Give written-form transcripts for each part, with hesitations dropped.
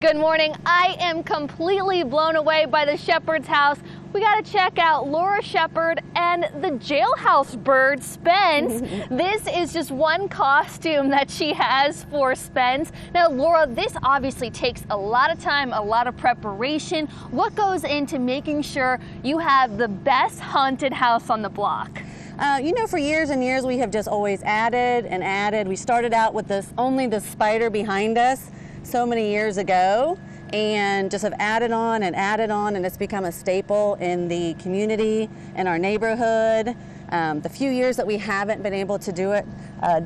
Good morning. I am completely blown away by the Shepherd's house. We got to check out Laura Shepherd and the jailhouse bird, Spence. This is just one costume that she has for Spence. Now, Laura, this obviously takes a lot of time, a lot of preparation. What goes into making sure you have the best haunted house on the block? For years and years, we have just always added and added. We started out with only the spider behind us so many years ago, and just have added on, and it's become a staple in the community, in our neighborhood. The few years that we haven't been able to do it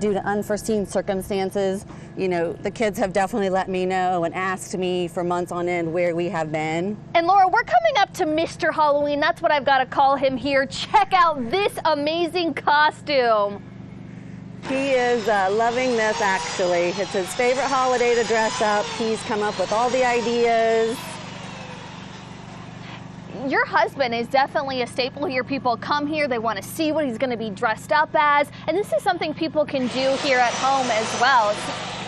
due to unforeseen circumstances, the kids have definitely let me know and asked me for months on end where we have been. And Laura, we're coming up to Mr. Halloween. That's what I've got to call him here. Check out this amazing costume. He is loving this, actually. It's his favorite holiday to dress up. He's come up with all the ideas. Your husband is definitely a staple here. People come here, they want to see what he's going to be dressed up as. And this is something people can do here at home as well.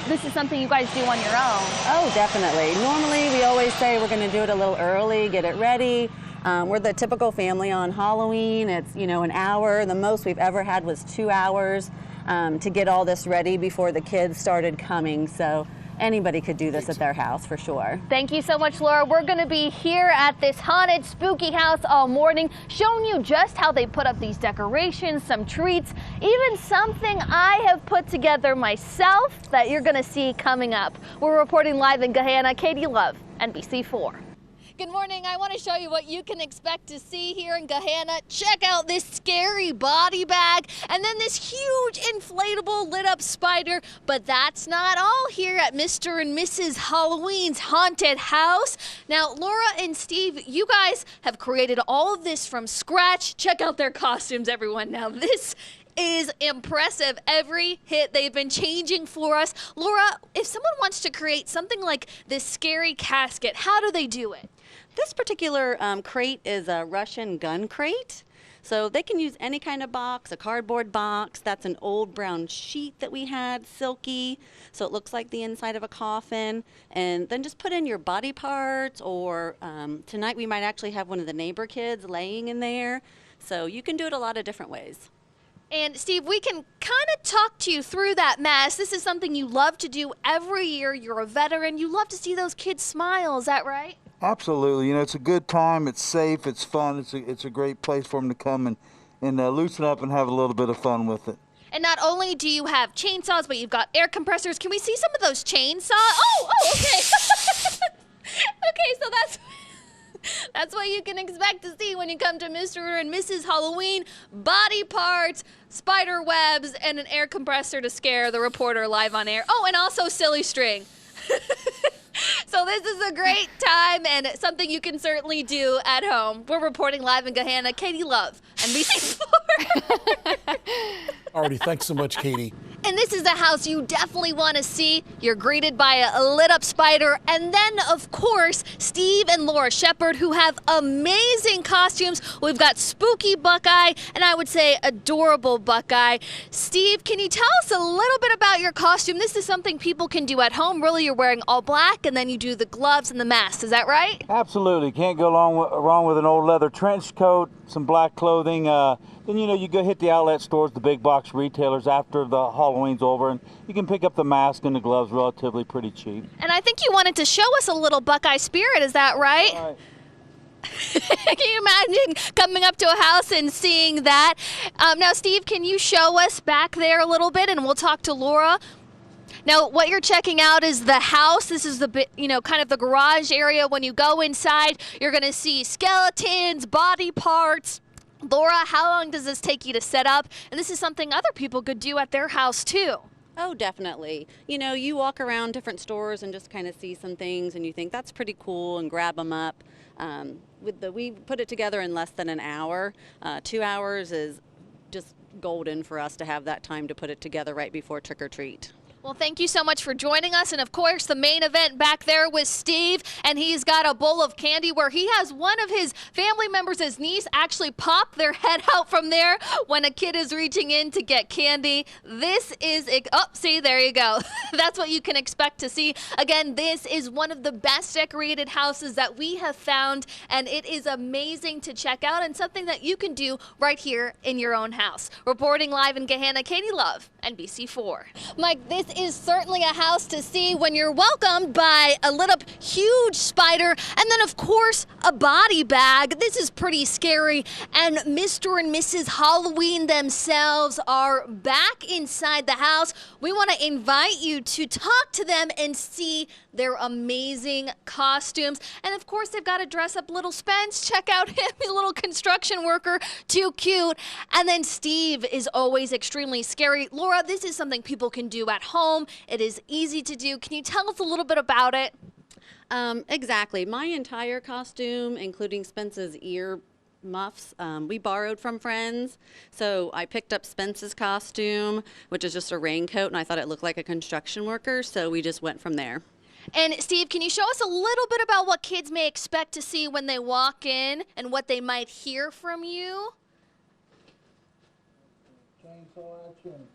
This is something you guys do on your own. Oh, definitely. Normally, we always say we're going to do it a little early, get it ready. We're the typical family on Halloween. It's, an hour. The most we've ever had was 2 hours to get all this ready before the kids started coming. So anybody could do this at their house for sure. Thank you so much, Laura. We're going to be here at this haunted, spooky house all morning, showing you just how they put up these decorations, some treats, even something I have put together myself that you're going to see coming up. We're reporting live in Gahanna. Katie Love, NBC4. Good morning. I want to show you what you can expect to see here in Gahanna. Check out this scary body bag and then this huge inflatable lit up spider. But that's not all here at Mr. and Mrs. Halloween's haunted house. Now, Laura and Steve, you guys have created all of this from scratch. Check out their costumes, everyone. Now, this is impressive. Every hit they've been changing for us. Laura, if someone wants to create something like this scary casket, how do they do it? This particular crate is a Russian gun crate. So they can use any kind of box, a cardboard box. That's an old brown sheet that we had, silky, so it looks like the inside of a coffin. And then just put in your body parts, or tonight we might actually have one of the neighbor kids laying in there. So you can do it a lot of different ways. And Steve, we can kind of talk to you through that mess. This is something you love to do every year. You're a veteran. You love to see those kids smile. Is that right? Absolutely. It's a good time. It's safe. It's fun. It's a great place for them to come and loosen up and have a little bit of fun with it. And not only do you have chainsaws, but you've got air compressors. Can we see some of those chainsaws? Oh, okay. Okay, so that's what you can expect to see when you come to Mr. and Mrs. Halloween. Body parts, spider webs, and an air compressor to scare the reporter live on air. Oh, and also silly string. So this is a great time and something you can certainly do at home. We're reporting live in Gahanna. Katie Love, NBC4. Alrighty, thanks so much, Katie. And this is a house you definitely want to see. You're greeted by a lit up spider. And then, of course, Steve and Laura Shepherd, who have amazing costumes. We've got spooky Buckeye, and I would say adorable Buckeye. Steve, can you tell us a little bit about your costume? This is something people can do at home. Really, you're wearing all black, and then you do the gloves and the mask. Is that right? Absolutely. Can't go wrong with an old leather trench coat, some black clothing. Then, you go hit the outlet stores, the big box retailers after the Halloween's over, and you can pick up the mask and the gloves relatively pretty cheap. And I think you wanted to show us a little Buckeye spirit, is that right? All right. Can you imagine coming up to a house and seeing that? Now, Steve, can you show us back there a little bit, and we'll talk to Laura. Now, what you're checking out is the house. This is the kind of the garage area. When you go inside, you're going to see skeletons, body parts. Laura, how long does this take you to set up? And this is something other people could do at their house, too. Oh, definitely. You walk around different stores and just kind of see some things and you think that's pretty cool and grab them up. We put it together in less than an hour. 2 hours is just golden for us to have that time to put it together right before trick or treat. Well, thank you so much for joining us. And of course, the main event back there was Steve, and he's got a bowl of candy where he has one of his family members, his niece, actually pop their head out from there when a kid is reaching in to get candy. This is, oh, see, there you go. That's what you can expect to see. Again, this is one of the best decorated houses that we have found, and it is amazing to check out and something that you can do right here in your own house. Reporting live in Gahanna, Katie Love, NBC4. Mike, this is certainly a house to see when you're welcomed by a lit up huge spider and then of course a body bag. This is pretty scary, and Mr. and Mrs. Halloween themselves are back inside the house. We want to invite you to talk to them and see their amazing costumes. And of course, they've got to dress up little Spence. Check out him, he's a little construction worker, too cute. And then Steve is always extremely scary. Laura, this is something people can do at home. It is easy to do. Can you tell us a little bit about it? Exactly. My entire costume, including Spence's ear muffs, we borrowed from friends. So I picked up Spence's costume, which is just a raincoat, and I thought it looked like a construction worker, so we just went from there. And Steve, can you show us a little bit about what kids may expect to see when they walk in and what they might hear from you? Chainsaw action.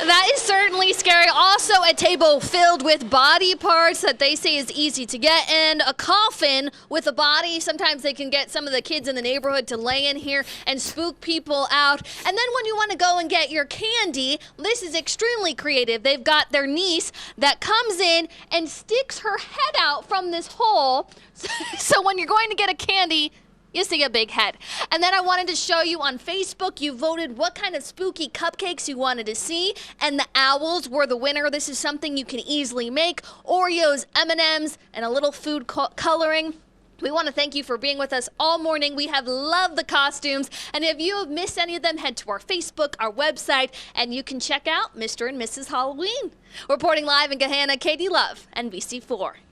That is certainly scary. Also, a table filled with body parts that they say is easy to get, and a coffin with a body. Sometimes they can get some of the kids in the neighborhood to lay in here and spook people out. And then when you want to go and get your candy, this is extremely creative. They've got their niece that comes in and sticks her head out from this hole. So when you're going to get a candy, you see a big head. And then I wanted to show you on Facebook, you voted what kind of spooky cupcakes you wanted to see, and the owls were the winner. This is something you can easily make. Oreos, M&Ms, and a little food coloring. We want to thank you for being with us all morning. We have loved the costumes. And if you have missed any of them, head to our Facebook, our website, and you can check out Mr. and Mrs. Halloween. Reporting live in Gahanna, Katie Love, NBC4.